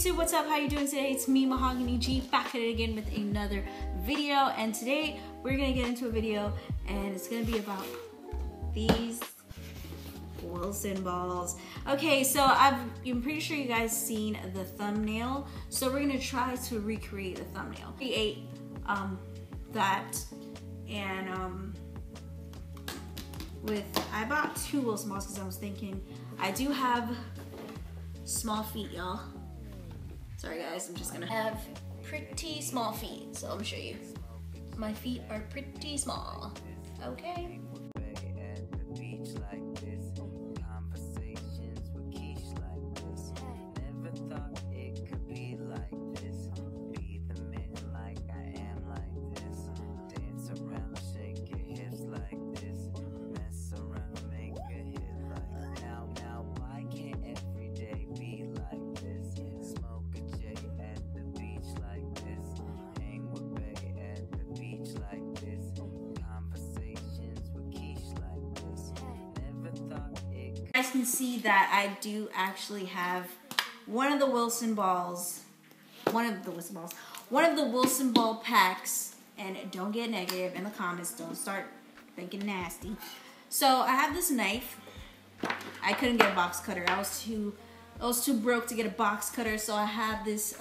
YouTube, what's up? How you doing today? It's me, Mahogany G, back at it again with another video. And today we're gonna get into a video, and it's gonna be about these Wilson balls. Okay, so I'm pretty sure you guys seen the thumbnail, so we're gonna try to recreate the thumbnail. Create that, and I bought two Wilson balls because I was thinking I do have small feet, y'all. Sorry guys, I'm just gonna have pretty small feet, so I'll show you. My feet are pretty small, okay? You guys can see that I do actually have one of the Wilson balls, one of the Wilson ball packs, and don't get negative in the comments, don't start thinking nasty. So I have this knife. I couldn't get a box cutter. I was too broke to get a box cutter, so I have this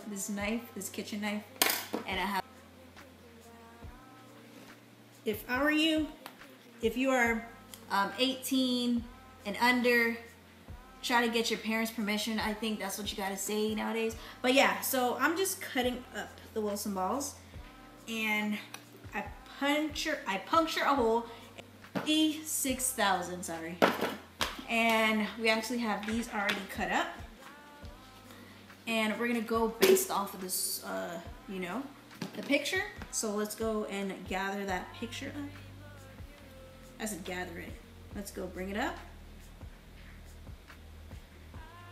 this knife, this kitchen knife, and I have. If I were you, if you are 18 and under, try to get your parents' permission. I think that's what you gotta say nowadays. But yeah, so I'm just cutting up the Wilson balls, and I puncture a hole, 6,000, sorry. And we actually have these already cut up, and we're gonna go based off of this, you know, the picture. So let's go and gather that picture up. I said gather it. Let's go bring it up.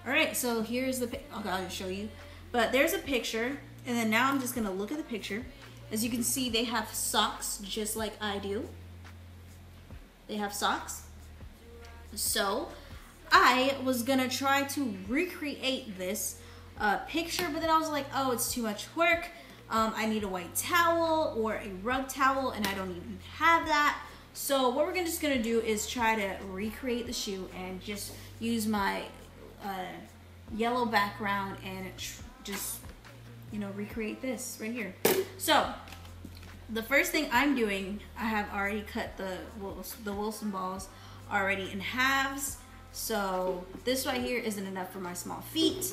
All right, so here's the, okay, I'll just show you. But there's a picture, and then now I'm just gonna look at the picture. As you can see, they have socks just like I do. They have socks. So I was gonna try to recreate this picture, but then I was like, oh, it's too much work. I need a white towel or a rug towel, and I don't even have that. So what we're just gonna do is try to recreate the shoe and just use my yellow background and just, you know, recreate this right here. So the first thing I'm doing, I have already cut the Wilson balls already in halves. So this right here isn't enough for my small feet,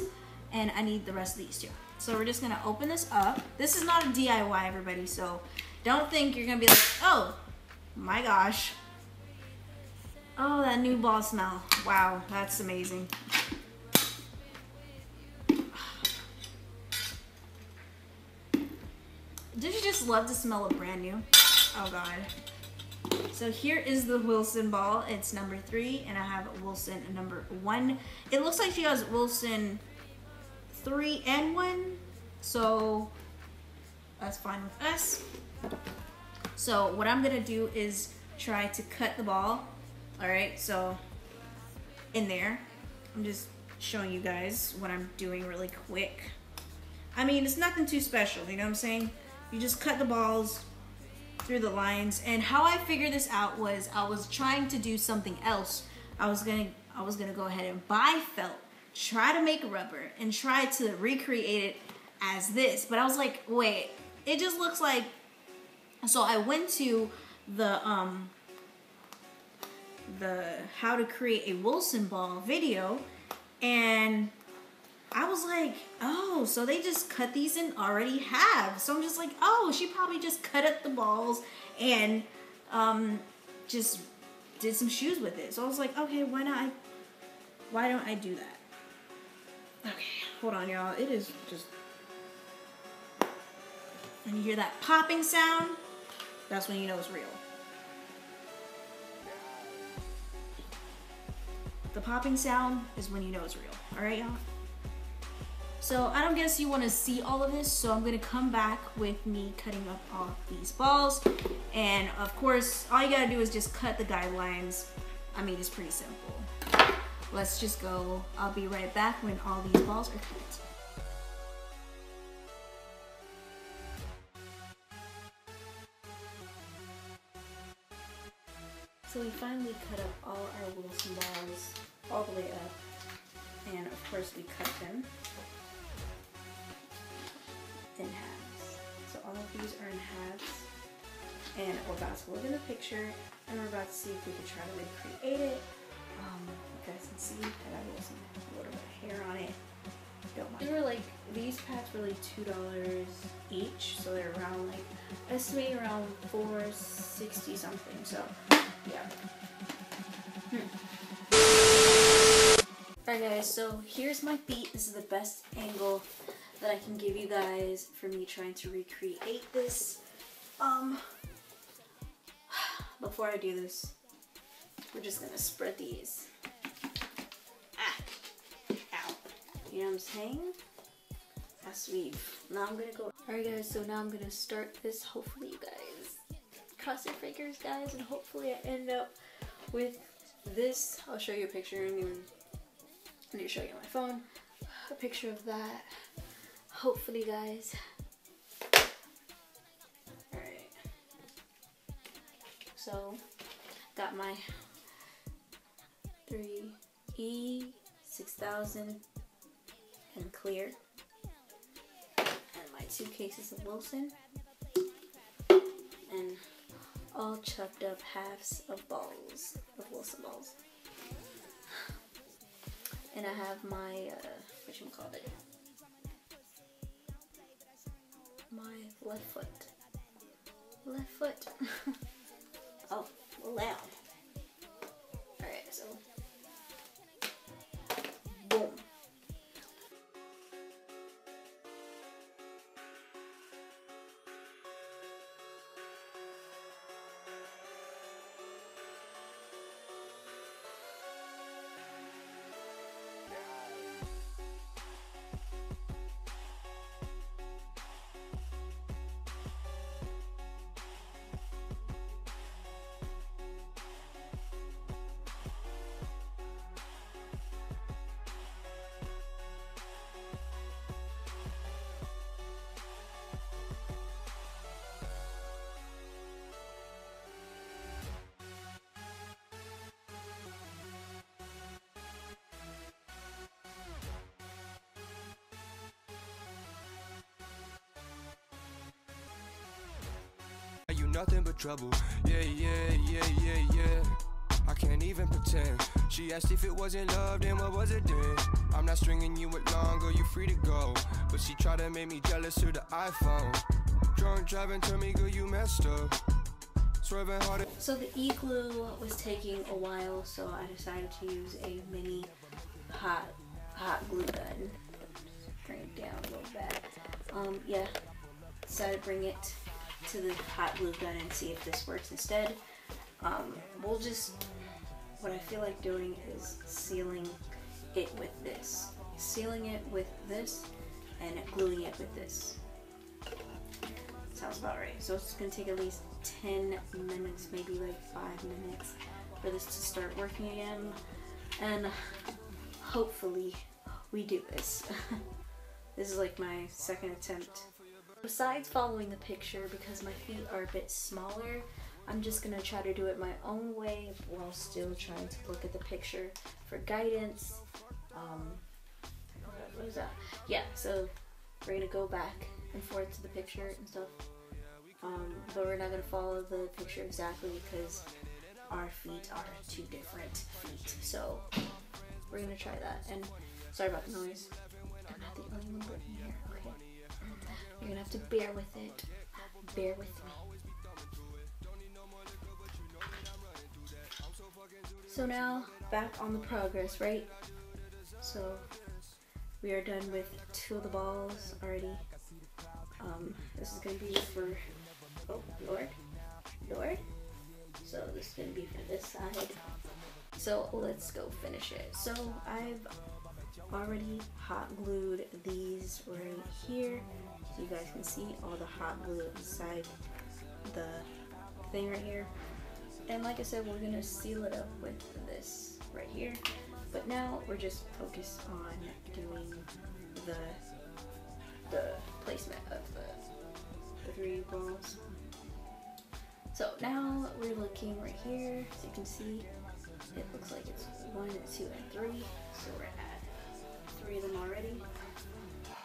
and I need the rest of these too. So we're just gonna open this up. This is not a DIY, everybody, so don't think you're gonna be like, oh my gosh, oh, that new ball smell. Wow, that's amazing. Did you just love the smell of brand new? Oh God. So here is the Wilson ball. It's number 3, and I have Wilson number 1. It looks like she has Wilson 3 and 1, so that's fine with us. So what I'm gonna do is try to cut the ball. All right, so in there, I'm just showing you guys what I'm doing really quick. I mean, it's nothing too special, you know what I'm saying? You just cut the balls through the lines. And how I figured this out was I was trying to do something else. I was gonna go ahead and buy felt, try to make rubber, and try to recreate it as this. But I was like, wait, it just looks like. So I went to the how to create a Wilson ball video, and I was like, oh, so they just cut these in already halves. So I'm just like, oh, she probably just cut up the balls and just did some shoes with it. So I was like, okay, why don't I do that? Okay, hold on, y'all. It is just, when you hear that popping sound, that's when you know it's real. The popping sound is when you know it's real. All right, y'all? So I don't guess you want to see all of this, so I'm going to come back with me cutting up all these balls. And of course, all you got to do is just cut the guidelines. I mean, it's pretty simple. Let's just go. I'll be right back when all these balls are cut. So we finally cut up all our Wilson balls all the way up, and of course we cut them in halves. So all of these are in halves, and we're about to look at the picture and we're about to see if we can try to recreate it. You guys can see that I have a little bit of hair on it. Don't mind. They were like, these packs were like $2 each, so they're around like, estimate around $4.60 something. So yeah. Alright guys, so here's my feet. This is the best angle that I can give you guys for me trying to recreate this. Before I do this, we're just gonna spread these. Ow. You know what I'm saying? That's sweet. Now I'm gonna go. Alright guys, so now I'm gonna start this. Hopefully you guys cross your fingers, guys, and hopefully I end up with this. I'll show you a picture. I need to show you on my phone a picture of that. Hopefully, guys. Alright. So, got my 3E 6000 and clear, and my 2 cases of Wilson, and all chopped up halves of balls, of Wilson balls. And I have my, whatchamacallit, my left foot. Left foot. Oh, loud. Alright, so, boom. You nothing but trouble. Yeah. I can't even pretend. She asked if it wasn't love, then what was it then? I'm not stringing you along, girl, you free to go. But she tried to make me jealous to the iPhone. Drunk driving, tell me, girl, you messed up. Swerving hard. So the e-glue was taking a while, so I decided to use a mini hot glue gun. Bring it down a little bit. Yeah, decided to bring it to the hot glue gun and see if this works instead. We'll just, what I feel like doing is sealing it with this. Sealing it with this and gluing it with this. Sounds about right. So it's gonna take at least 10 minutes, maybe like 5 minutes for this to start working again. And hopefully we do this. This is like my second attempt. Besides following the picture, because my feet are a bit smaller, I'm just gonna try to do it my own way while still trying to look at the picture for guidance. What is that? Yeah, so we're gonna go back and forth to the picture and stuff. But we're not gonna follow the picture exactly because our feet are 2 different feet. So we're gonna try that. And sorry about the noise. I'm not the only one living here, okay? You're gonna have to bear with it. Bear with me. So now, back on the progress, right? So, we are done with 2 of the balls already. This is gonna be for, oh, Lord. So this is gonna be for this side. So let's go finish it. So I've already hot glued these right here. So you guys can see all the hot glue inside the thing right here. And like I said, we're gonna seal it up with this right here. But now we're just focused on doing the placement of the 3 balls. So now we're looking right here. So you can see it looks like it's 1, 2, and 3. So we're at 3 of them already.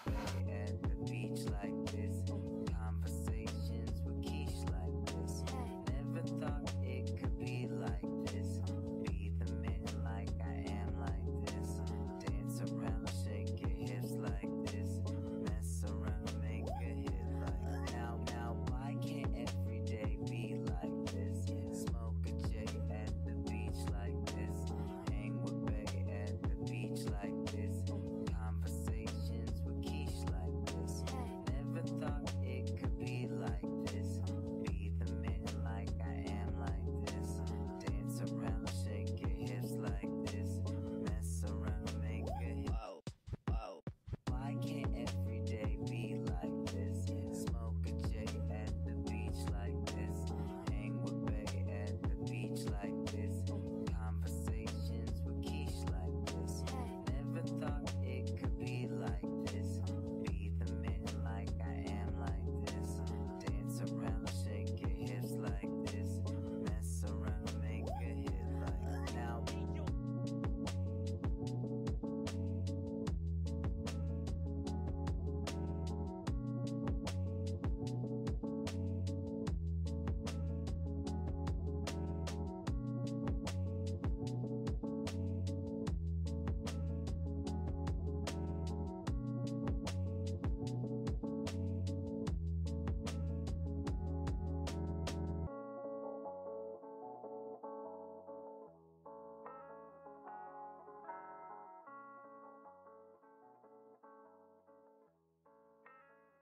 At the beach like this, conversations with quiche like this. Never thought it could be like this. Be the man like I am like this. Dance around, shake your hips like this. Mess around, make a hit like now. Now, why can't every day be like this? Smoke a J at the beach like this. Hang with Bay at the beach like this. Conversations with quiche like this. Never thought it could be like this. Be the man like I am like this. Dance around, shake your hips like this. Mess around, make a hit. Why can't every day be like this? Smoke a J at the beach like this. Hang with Bay at the beach like this. Conversations with quiche like this. Never thought it could be like this. Be the man like I am like this. Dance around, shake your hips like this. Mess around, make a hit like now.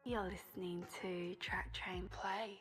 You're listening to Track Train Play.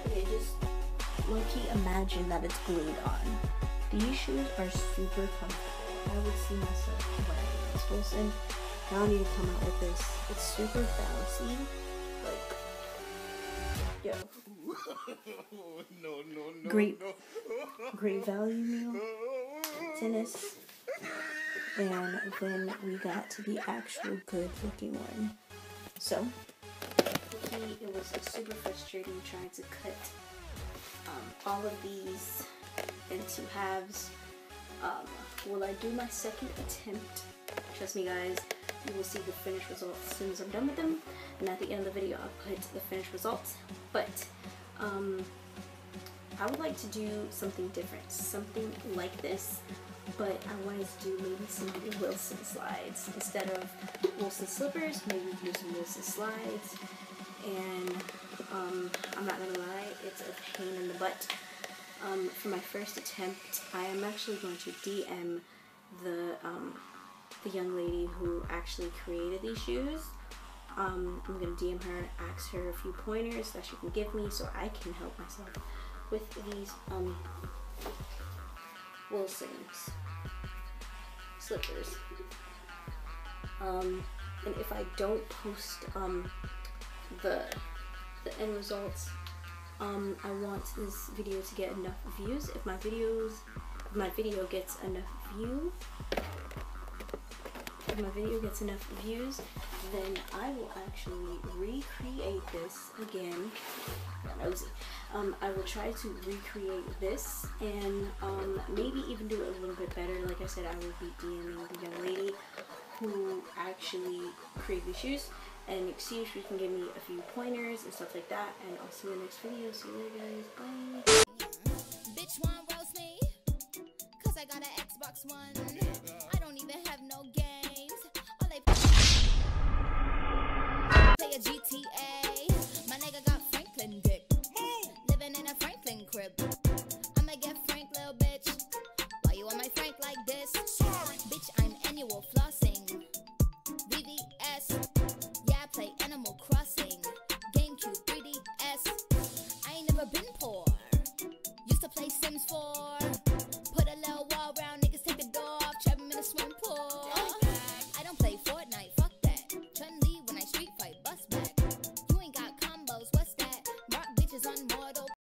Okay, just low-key imagine that it's glued on. These shoes are super comfortable. I would see myself wearing this. Wilson, now I need to come out with this. It's super bouncy. Like, yo. No. Great value meal. Tennis. And then we got to the actual good looking one. So, it was super frustrating trying to cut all of these into halves. Will I do my second attempt? Trust me guys, you will see the finished results as soon as I'm done with them. And at the end of the video I'll put the finished results. But I would like to do something different. Something like this. But I wanted to do maybe some Wilson slides. Instead of Wilson slippers, maybe do some Wilson slides. And I'm not gonna lie, it's a pain in the butt. For my first attempt, I am actually going to DM the young lady who actually created these shoes. I'm gonna DM her, ask her a few pointers that she can give me so I can help myself with these Wilson's slippers. And if I don't post the end results, I want this video to get enough views. If my video gets enough views, then I will actually recreate this again. Nosy. I will try to recreate this and maybe even do it a little bit better. Like I said, I will be DMing the young lady who actually created these shoes and see if she can give me a few pointers and stuff like that. And I'll see you in the next video. See you later, guys. Bye. Bitch, wanna roast me? 'Cause I got an Xbox One. I don't even have no games. All they play a GTA.